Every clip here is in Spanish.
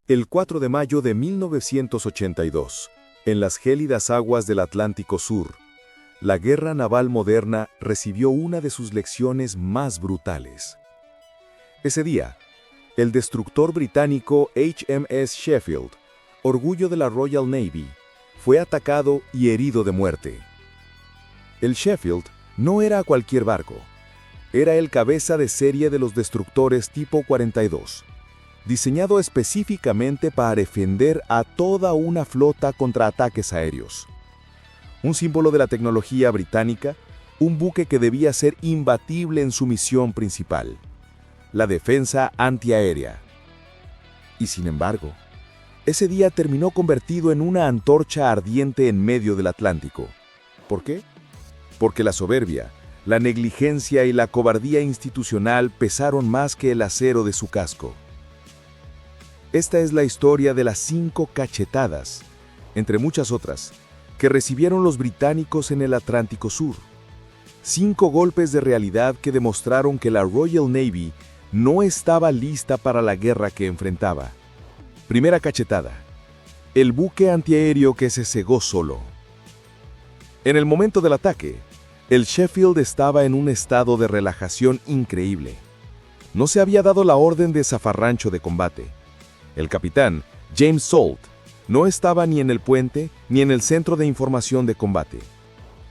El 4 de mayo de 1982, en las gélidas aguas del Atlántico Sur, la guerra naval moderna recibió una de sus lecciones más brutales. Ese día, el destructor británico HMS Sheffield, orgullo de la Royal Navy, fue atacado y herido de muerte. El Sheffield no era cualquier barco, era el cabeza de serie de los destructores tipo 42, diseñado específicamente para defender a toda una flota contra ataques aéreos. Un símbolo de la tecnología británica, un buque que debía ser imbatible en su misión principal, la defensa antiaérea. Y sin embargo, ese día terminó convertido en una antorcha ardiente en medio del Atlántico. ¿Por qué? Porque la soberbia, la negligencia y la cobardía institucional pesaron más que el acero de su casco. Esta es la historia de las 5 cachetadas, entre muchas otras, que recibieron los británicos en el Atlántico Sur. 5 golpes de realidad que demostraron que la Royal Navy no estaba lista para la guerra que enfrentaba. Primera cachetada: el buque antiaéreo que se cegó solo. En el momento del ataque, el Sheffield estaba en un estado de relajación increíble. No se había dado la orden de zafarrancho de combate. El capitán, James Salt, no estaba ni en el puente ni en el centro de información de combate.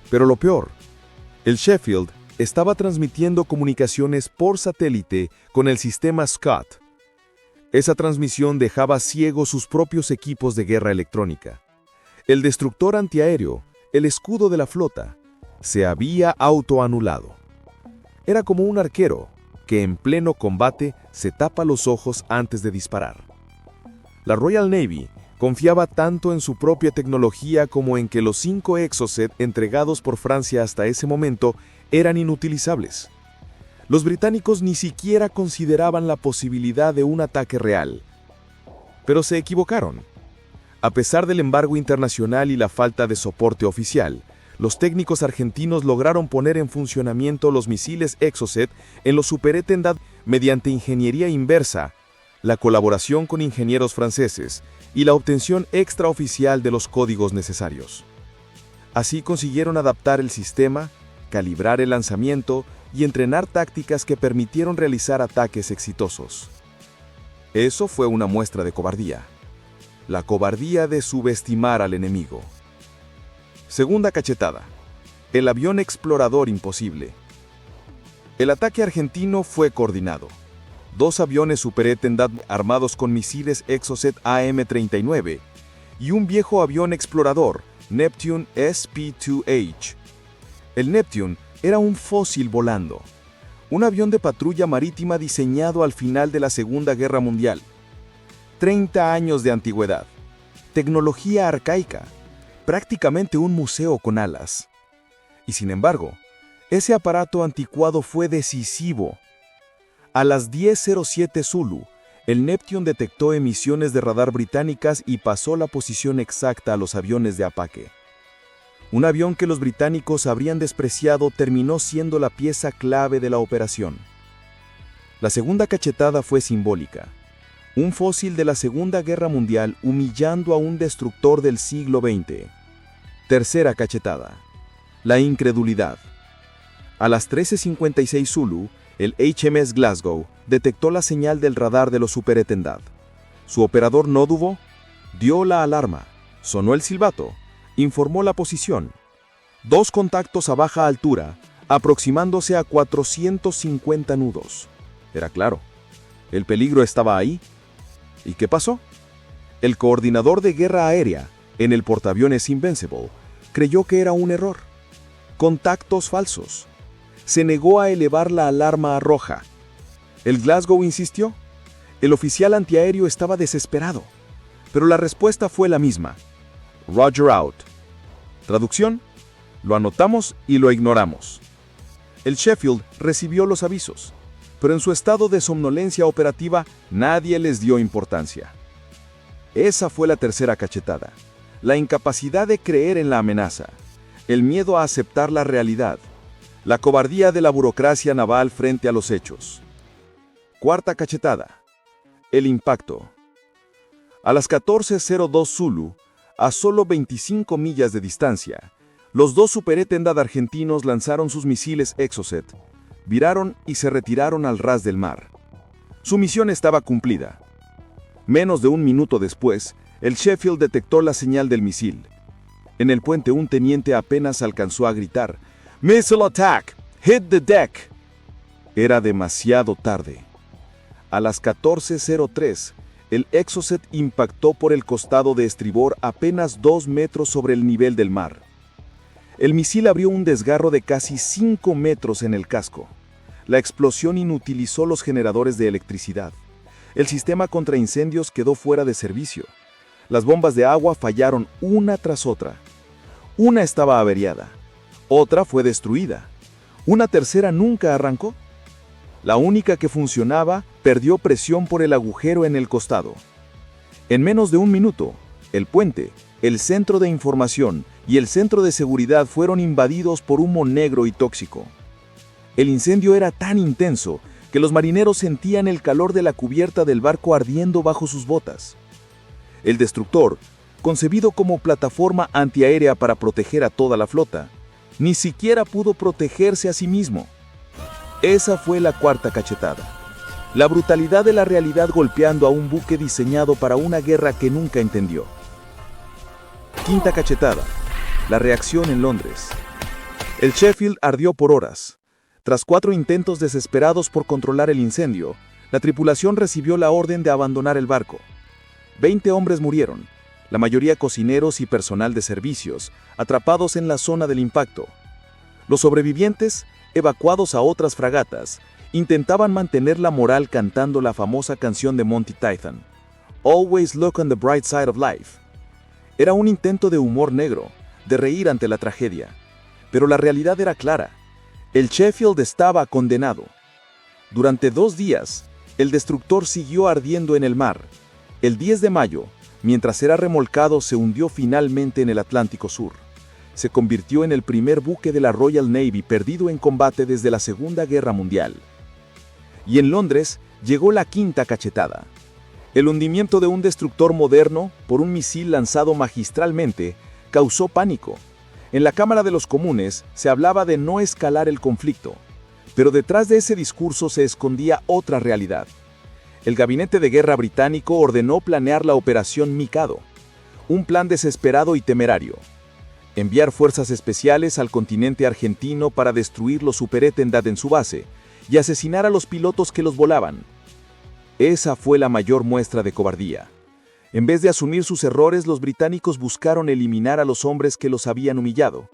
Pero lo peor, el Sheffield estaba transmitiendo comunicaciones por satélite con el sistema Scott. Esa transmisión dejaba ciegos sus propios equipos de guerra electrónica. El destructor antiaéreo, el escudo de la flota, se había autoanulado. Era como un arquero que en pleno combate se tapa los ojos antes de disparar. La Royal Navy confiaba tanto en su propia tecnología como en que los 5 Exocet entregados por Francia hasta ese momento eran inutilizables. Los británicos ni siquiera consideraban la posibilidad de un ataque real. Pero se equivocaron. A pesar del embargo internacional y la falta de soporte oficial, los técnicos argentinos lograron poner en funcionamiento los misiles Exocet en los Superetendad mediante ingeniería inversa, la colaboración con ingenieros franceses y la obtención extraoficial de los códigos necesarios. Así consiguieron adaptar el sistema, calibrar el lanzamiento y entrenar tácticas que permitieron realizar ataques exitosos. Eso fue una muestra de cobardía. La cobardía de subestimar al enemigo. Segunda cachetada: el avión explorador imposible. El ataque argentino fue coordinado. 2 aviones Superetendad armados con misiles Exocet AM-39 y un viejo avión explorador, Neptune SP-2H. El Neptune era un fósil volando, un avión de patrulla marítima diseñado al final de la Segunda Guerra Mundial. 30 años de antigüedad, tecnología arcaica, prácticamente un museo con alas. Y sin embargo, ese aparato anticuado fue decisivo. A las 10:07 Zulu, el Neptune detectó emisiones de radar británicas y pasó la posición exacta a los aviones de Apache. Un avión que los británicos habrían despreciado terminó siendo la pieza clave de la operación. La segunda cachetada fue simbólica. Un fósil de la Segunda Guerra Mundial humillando a un destructor del siglo XX. Tercera cachetada: la incredulidad. A las 13:56 Zulu, el HMS Glasgow detectó la señal del radar de los Superetendad. Su operador no dudó, dio la alarma, sonó el silbato, informó la posición. 2 contactos a baja altura, aproximándose a 450 nudos. Era claro, el peligro estaba ahí. ¿Y qué pasó? El coordinador de guerra aérea, en el portaaviones Invincible, creyó que era un error. Contactos falsos. Se negó a elevar la alarma roja. El Glasgow insistió. El oficial antiaéreo estaba desesperado, pero la respuesta fue la misma: Roger out. Traducción: lo anotamos y lo ignoramos. El Sheffield recibió los avisos, pero en su estado de somnolencia operativa nadie les dio importancia. Esa fue la tercera cachetada: la incapacidad de creer en la amenaza, el miedo a aceptar la realidad, la cobardía de la burocracia naval frente a los hechos. Cuarta cachetada: el impacto. A las 14:02 Zulu, a solo 25 millas de distancia, los dos Super-Étendard argentinos lanzaron sus misiles Exocet, viraron y se retiraron al ras del mar. Su misión estaba cumplida. Menos de un minuto después, el Sheffield detectó la señal del misil. En el puente un teniente apenas alcanzó a gritar: "Missile attack! Hit the deck!". Era demasiado tarde. A las 14:03, el Exocet impactó por el costado de estribor apenas 2 metros sobre el nivel del mar. El misil abrió un desgarro de casi 5 metros en el casco. La explosión inutilizó los generadores de electricidad. El sistema contra incendios quedó fuera de servicio. Las bombas de agua fallaron una tras otra. Una estaba averiada. Otra fue destruida. Una tercera nunca arrancó. La única que funcionaba perdió presión por el agujero en el costado. En menos de un minuto, el puente, el centro de información y el centro de seguridad fueron invadidos por humo negro y tóxico. El incendio era tan intenso que los marineros sentían el calor de la cubierta del barco ardiendo bajo sus botas. El destructor, concebido como plataforma antiaérea para proteger a toda la flota, ni siquiera pudo protegerse a sí mismo. Esa fue la cuarta cachetada. La brutalidad de la realidad golpeando a un buque diseñado para una guerra que nunca entendió. Quinta cachetada. La reacción en Londres. El Sheffield ardió por horas. Tras 4 intentos desesperados por controlar el incendio, la tripulación recibió la orden de abandonar el barco. 20 hombres murieron, la mayoría cocineros y personal de servicios, atrapados en la zona del impacto. Los sobrevivientes, evacuados a otras fragatas, intentaban mantener la moral cantando la famosa canción de Monty Python, "Always look on the bright side of life". Era un intento de humor negro, de reír ante la tragedia. Pero la realidad era clara. El Sheffield estaba condenado. Durante 2 días, el destructor siguió ardiendo en el mar. El 10 de mayo, mientras era remolcado, se hundió finalmente en el Atlántico Sur. Se convirtió en el primer buque de la Royal Navy perdido en combate desde la Segunda Guerra Mundial. Y en Londres llegó la quinta cachetada. El hundimiento de un destructor moderno por un misil lanzado magistralmente causó pánico. En la Cámara de los Comunes se hablaba de no escalar el conflicto, pero detrás de ese discurso se escondía otra realidad. El gabinete de guerra británico ordenó planear la Operación Mikado, un plan desesperado y temerario. Enviar fuerzas especiales al continente argentino para destruir los Super-Étendard en su base y asesinar a los pilotos que los volaban. Esa fue la mayor muestra de cobardía. En vez de asumir sus errores, los británicos buscaron eliminar a los hombres que los habían humillado.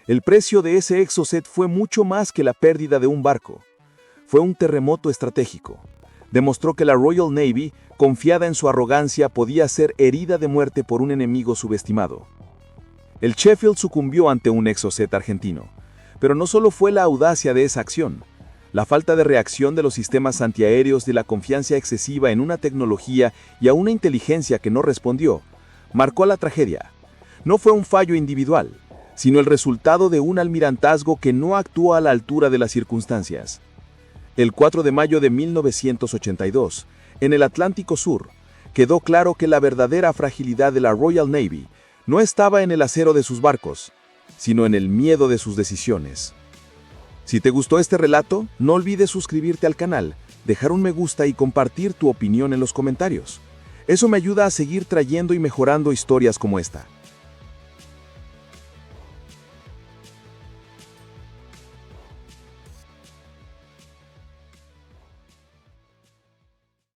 El precio de ese Exocet fue mucho más que la pérdida de un barco. Fue un terremoto estratégico. Demostró que la Royal Navy, confiada en su arrogancia, podía ser herida de muerte por un enemigo subestimado. El Sheffield sucumbió ante un Exocet argentino. Pero no solo fue la audacia de esa acción. La falta de reacción de los sistemas antiaéreos, de la confianza excesiva en una tecnología y a una inteligencia que no respondió, marcó la tragedia. No fue un fallo individual, sino el resultado de un almirantazgo que no actuó a la altura de las circunstancias. El 4 de mayo de 1982, en el Atlántico Sur, quedó claro que la verdadera fragilidad de la Royal Navy no estaba en el acero de sus barcos, sino en el miedo de sus decisiones. Si te gustó este relato, no olvides suscribirte al canal, dejar un me gusta y compartir tu opinión en los comentarios. Eso me ayuda a seguir trayendo y mejorando historias como esta.